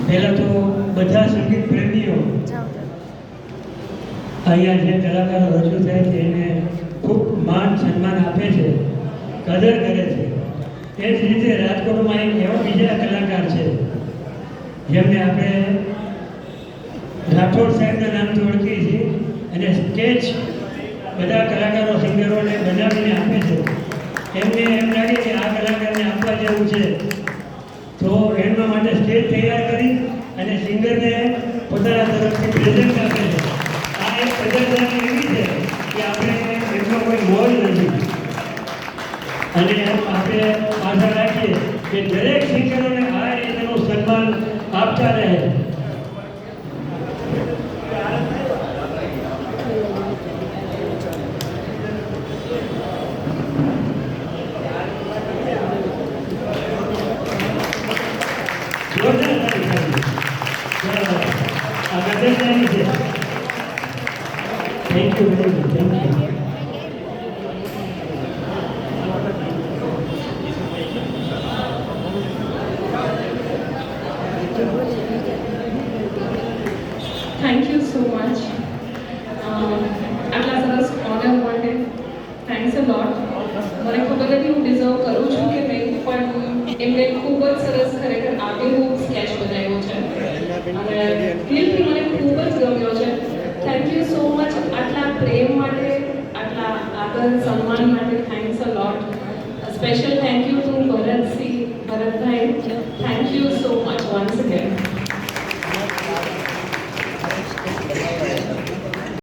પહેલાં તો બધા સંગીત પ્રેમીઓ અહીંયા જે કલાકારો રજૂ થાય છે એને ખૂબ માન સન્માન આપે છે, કદર કરે છે. એ જ રીતે રાજકોટમાં એક એવા બીજા કલાકાર છે જેમને આપણે રાઠોડ સાહેબના નામથી ઓળખીએ છીએ અને સ્ટેજ બધા કલાકારો સિંગરોને બનાવીને આપે છે. એમને એમ લાગે કે આ કલાકારને આપવા જેવું છે તો એમના માટે સ્ટેજ તૈયાર કરી અને સિંગરને પોતાના તરફથી પ્રેઝન્ટ આપે છે. આ એક કદરદારી એવી છે કે આપણે એમનો કોઈ મોલ નથી અને આપણે આશા રાખીએ કે દરેક સિંગરોને આ રીતનું સન્માન આપતા રહે. Thank you very much. Thank you. Thank you so much. આટલા સરસ ઓનર માટે થેન્ક્સ અ લોટ. મને ખબર નથી હું ડિઝર્વ કરું છું કે નહીં, પણ એમને ખૂબ જ સરસ ખરેખર આબેહૂબ સ્કેચ બનાવ્યો છે અને દિલથી મને ખૂબ જ ગમ્યો છે. Thank you so much. આટલા પ્રેમ માટે, આટલા આદર સન્માન માટે thanks a lot. Special thank you to ભરતભાઈ. Thank you so much once again.